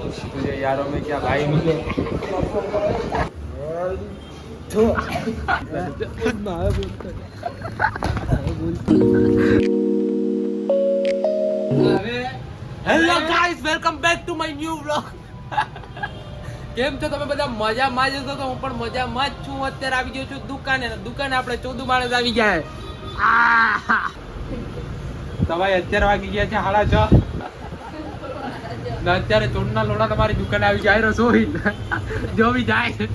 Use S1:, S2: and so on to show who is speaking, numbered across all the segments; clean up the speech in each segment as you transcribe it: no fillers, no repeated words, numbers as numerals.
S1: तुझे यारों में क्या भाई मिले hello guys welcome back to my new vlog. કેમ છો તમે બધા? મજામાં જ હશો તો હું પણ મજામાં જ છું. અત્યારે આવી ગયો છું દુકાને. દુકાને આપણે 14 માણસ આવી ગયા. સવાય અત્યારે વાગી ગયા છે 6:30 ને અત્યારે ચોડના લોડા તમારી દુકાને આવી જાય રસોઈ જોવી જાય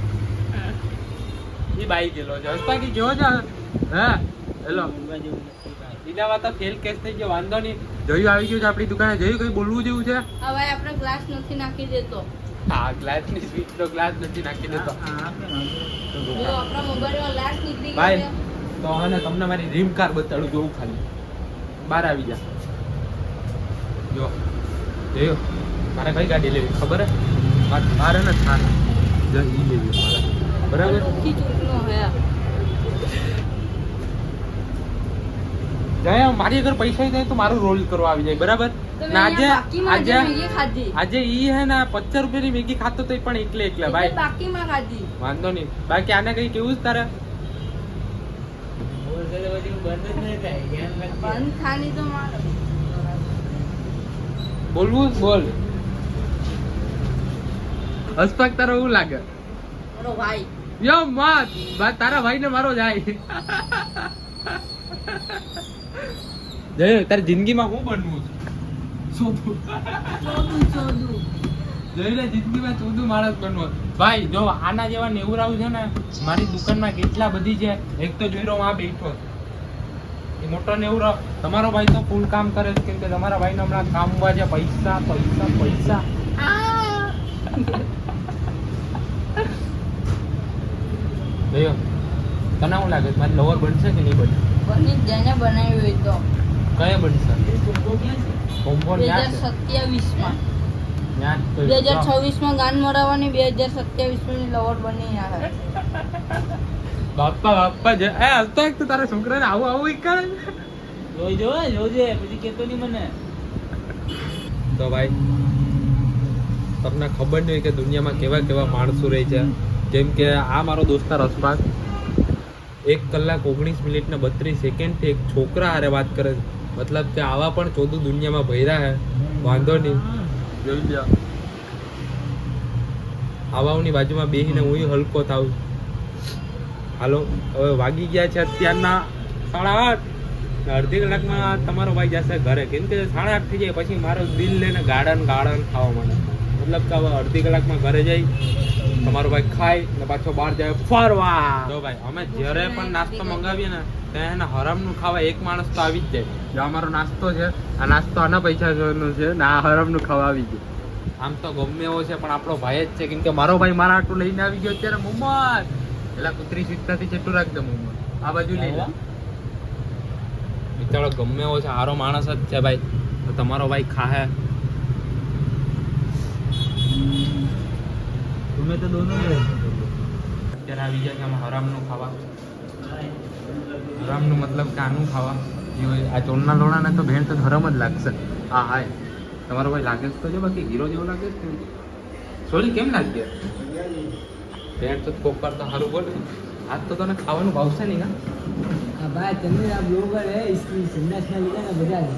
S1: એ બાઈક ગયેલો છે હસતા જો છે. હા હેલો બીજા વાત ફેલ કેસ થઈ ગયો, વાંધો નહીં. જોયું આવી ગયું છે આપણી દુકાને. જોયું કઈ બોલવું જેવું છે?
S2: હવે આપણે ગ્લાસ નથી નાખી દેતો.
S1: હા ગ્લાસ ની સ્વીચ નો ગ્લાસ નથી નાખી દેતો.
S2: જો આપણા મોબાઈલમાં ગ્લાસ નીકળી
S1: ભાઈ
S2: ગયો
S1: તો હવે તમને મારી ડ્રીમ કાર બતાડું. જોવું ખાલી બહાર આવી જા. જો જોયો મારે કઈ ગાડી લેવી ખબર હે? મારે ને થાર જો ઈ લેવી મારે. બરાબર
S2: ઓછી ચૂંટનો હે.
S1: જાય મારી અગર પૈસા થાય તો મારું રોલ કરવા આવી જાય. બરાબર
S2: તો
S1: ને
S2: આજે આજે મેગી ખાધી.
S1: આજે ઈ હે ને 50 રૂપિયાની મેગી ખાતો તો પણ એકલા ભાઈ
S2: બાકીમાં ખાધી.
S1: વાંધો નહીં. બાકી આને કઈ કેવું જ તારે
S2: બંધ ખાની તો મારે
S1: બોલવું બોલ. હસપાક તારો એવું લાગે
S2: મારો ભાઈ
S1: યો મત તારા ભાઈ ને મારો જાય. જય તારી જિંદગીમાં હું બનવું છું?
S2: ચોદું
S1: જોઈને જિંદગીમાં 14 માણસ બનવો. ભાઈ જો આના જેવા નેવરાવ છે ને મારી દુકાનમાં કેટલા બધી છે. એક તો જોઈ રહ્યો આ બેઠો એ મોટો નેવરો. તમારો ભાઈ તો ફૂલ કામ કરે છે કેમ કે તમારા ભાઈને હમણાં કામ છે. પૈસા પૈસા પૈસા જોયો તને શું લાગે મારી લવર બનશે કે નહીં બને?
S2: બની જેને બનાવ્યું હોય તો
S1: કયા બનશે? કોમ્પો
S2: 2027 માં 2026 માં ગાન મરાવવાની 2027 ની લવર બની આવે.
S1: બાપા જે એ હસતો એક તો તારા છોકરાને આવું આવું કરે.
S3: જોજે પછી કેતો નહીં મને.
S1: તો ભાઈ તમને ખબર નહીં કે દુનિયામાં કેવા કેવા માણસો રહે છે. જેમ કે આ મારો દોસ્તાર અશફાક 1 કલાક 19 મિનિટ ને 32 સેકન્ડ થી એક છોકરા હારે વાત કરે છે. મતલબ કે આવા પણ 14 દુનિયામાં ભર્યા હે. વાંધો નહીં જોઈ લ્યો. આવાઓની બાજુમાં બેસીને હું હલકો થાઉં. હાલો હવે વાગી ગયા છે અત્યારના 8:30. અડધી કલાકમાં તમારો ભાઈ જશે ઘરે. કેમ કે 8:30 થઈ જાય પછી મારો દિલ લઈને ગાર્ડન ખાવા માંડે. મતલબ કે હવે અડધી કલાકમાં ઘરે જઈ તમારો ભાઈ ખાય ને પાછો બહાર જાય ફરવા. જો ભાઈ અમે જ્યારે પણ નાસ્તો મંગાવીએ ને ત્યાં એને હરામનું ખાવા એક માણસ તો આવી જ જાય. જો અમારો નાસ્તો છે આ નાસ્તો આના પૈસાનો છે ને આ હરામનું ખાવા આવી જાય. આમ તો ગમે એવો છે પણ આપણો ભાઈ જ છે. કેમ કે મારો ભાઈ મારા આટલું લઈને આવી ગયો અત્યારે મોમર. પેલા કુતરી સીધતાથી ચેટું રાખજે મોમર. આ બાજુ લઈ લે. બિચારો ગમે એવો છે સારો માણસ જ છે ભાઈ. તો તમારો ભાઈ ખાહે.
S3: તમે તો દોનો
S1: અત્યારે આવી જાય છે આમાં હરામનું ખાવા. હરામનું મતલબ કે આનું ખાવા. આ ચોલના લોણાને તો ભેણ તો હરામ જ લાગશે. હા હાય તમારો ભાઈ લાગે છે તો જો બાકી હીરો જેવો લાગે છે. સોરી કેમ લાગે ભેણ તો કોકર તો સારું બોલે. આજ તો તને ખાવાનું ભાવશે નહીં ના?
S3: હા ભાઈ તમે આ બ્લોગર હે इसकी संन्यास में लिखा ना बजा दे.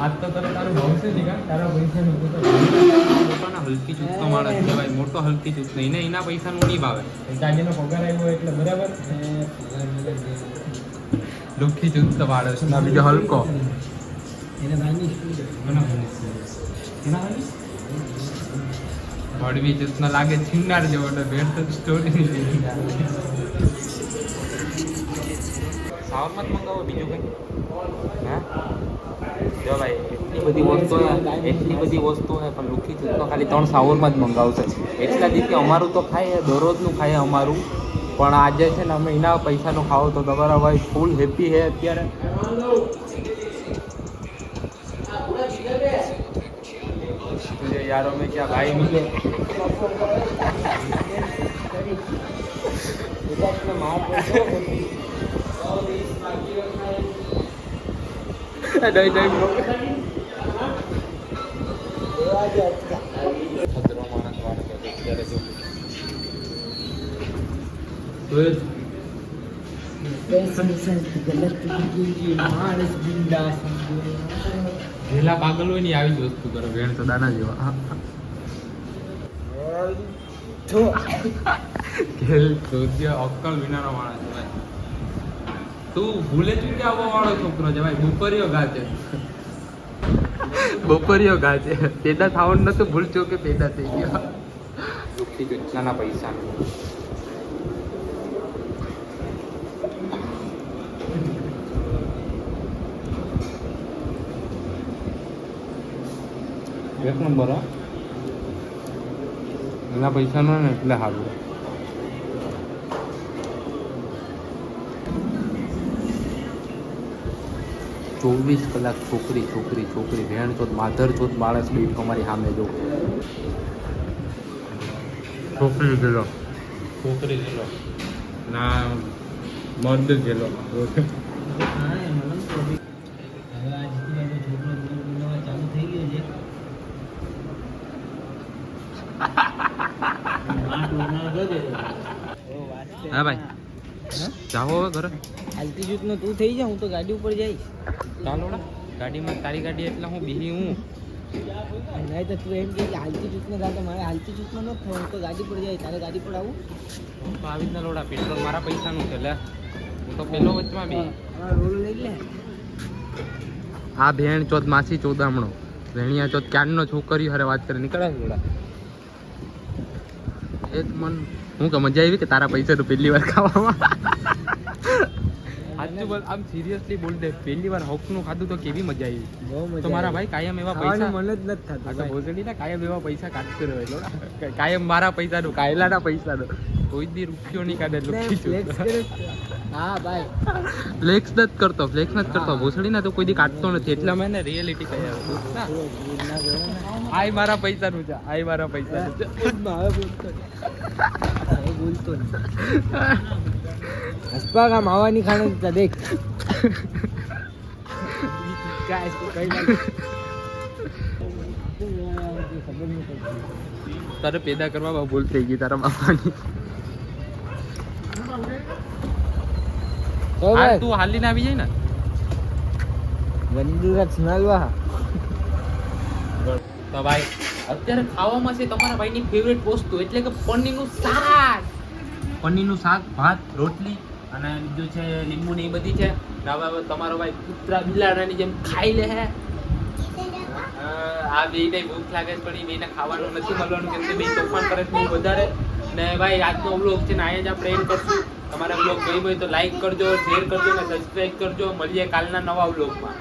S1: આજ તો તને તારું ભાવશે નહીં કા? તારા પૈસાનું તો મોટાના હલકી ચૂકતો માણસ છે ભાઈ. મોટો હલકી ચૂકતો એને એના પૈસાનું નહીં ભાવે. ગાડીનો પગાર આવ્યો એટલે બરાબર. લુખી ચૂકતો માણસ ના બીજો હલકો.
S3: એના ભાઈની
S1: હળવી ચૂતનો લાગે છીનાર જેવો એટલે ભેટ તો સ્ટોરી સાવરમાં જ મંગાવો બીજું કંઈ. હા જો ભાઈ એટલી બધી વસ્તુ હે પણ લુખી ચૂતનો ખાલી 3 સાવરમાં જ મંગાવશે. એટલા દિવસથી અમારું તો ખાય દરરોજનું ખાય અમારું. પણ આજે છે ને અમે એના પૈસાનું ખાવો તો તમારા ભાઈ ફૂલ હેપી હે અત્યારે. तुझे यारों में क्या भाई मिले
S3: માણસ બિંદાસ
S1: જેલા પાગલ હોય ને એ આવી જ વસ્તુ કરે વેણ તો દાના જેવા ખેલ ચોદ્ય અક્કલ વિનાનો માણસ છે ભાઈ તું ભૂલે ચૂકે આવવા વાળો છોકરો છે ભાઈ બપોરિયો ઘા છે પેદા થવાનું નતું ભૂલ કે પેદા થઈ ગયા દુઃખી નાના પૈસા એક નંબર હા એના પૈસા નો ને એટલે સારું 24 કલાક છોકરી ભેણ ચોથ માધર ચોથ માણસ બેઠો અમારી સામે જો છોકરી ગયેલો ના મર્દ ગયેલો હા ભાઈ જાઓ હવે ઘરે
S3: હાલતી જૂથ નો તું થઈ જા હું તો ગાડી ઉપર જઈશ
S1: ચાલો ગાડીમાં તારી ગાડી એટલે હું બીજી હું
S3: નહીં તો તું એમ કે હાલતી જૂથ ને ગાડી મારે હાલતી જૂથ માં નથી થવું હું તો ગાડી પર જાય તારે ગાડી પર આવું
S1: હું તો આવી જ ના લોડા પેટ્રોલ મારા પૈસાનું છે લે હું તો પેલો વચમાં બી
S3: રોલ લઈ લે
S1: આ ભેણ ચોથ માસી ચોદામણો ભેણિયા ચોથ ક્યારનો છોકરી હારે વાત કરી નીકળે લોડા એ જ મન હું કે મજા આવી કે તારા પૈસાનું પહેલી વાર ખાવામાં આજનું બોલ આમ સિરિયસલી બોલ દે પહેલી વાર હકનું ખાધું તો કેવી મજા આવી
S3: બહુ મજા
S1: તો મારા ભાઈ કાયમ એવા પૈસા
S3: મન જ નથી થતું
S1: આ તો
S3: ભાઈ.
S1: ભોસડી ના કાયમ એવા પૈસા કાઢતો રહ્યો લોડા કાયમ મારા પૈસાનું કાયલાના પૈસાનું કોઈ દી રૂપિયો નહીં કાઢે એટલું
S3: ફ્લેક્સ
S1: ખીચું
S3: કરે. હા ભાઈ
S1: ફ્લેક્સ નથી કરતો ભોસડી ના તો કોઈ દી કાઢતો નથી એટલે અમે એને રિયાલિટી કહી આય મારા પૈસાનું છે આય મારા પૈસાનું છે
S3: હવે બોલતો નહીં હસપા કા માવાની ખાને તો દેખ क्या इसको कहीं ना खबर नहीं पड़ती
S1: તારે પેદા કરવા ભૂલ થઈ ગઈ તારા બાપાની
S3: तो
S1: હાલ
S3: भाई
S1: તું હાલીને આવી જાય ને
S3: वंदुरत स्मेलवा
S1: તો ભાઈ અત્યારે ખાવામાં છે તમારા ભાઈની ફેવરેટ વસ્તુ એટલે કે પનીરનું શાક ભાત રોટલી અને બીજું છે લીંબુ ને એ બધી છે ને હવે તમારો ભાઈ કૂતરા બિલાડાની જેમ ખાઈ લે હે આ બે કઈ ભૂખ લાગે છે પણ એ બેને ખાવાનું નથી મળવાનું કેમ કે બે તોફાન કરે છે બહુ વધારે ને ભાઈ આજનો વ્લોગ છે ને અહીંયા જ આપણે એન્ડ કરશું તમારા વ્લોગ ગમ્યો હોય તો લાઈક કરજો શેર કરજો ને સબસ્ક્રાઈબ કરજો મળીએ કાલના નવા વ્લોગમાં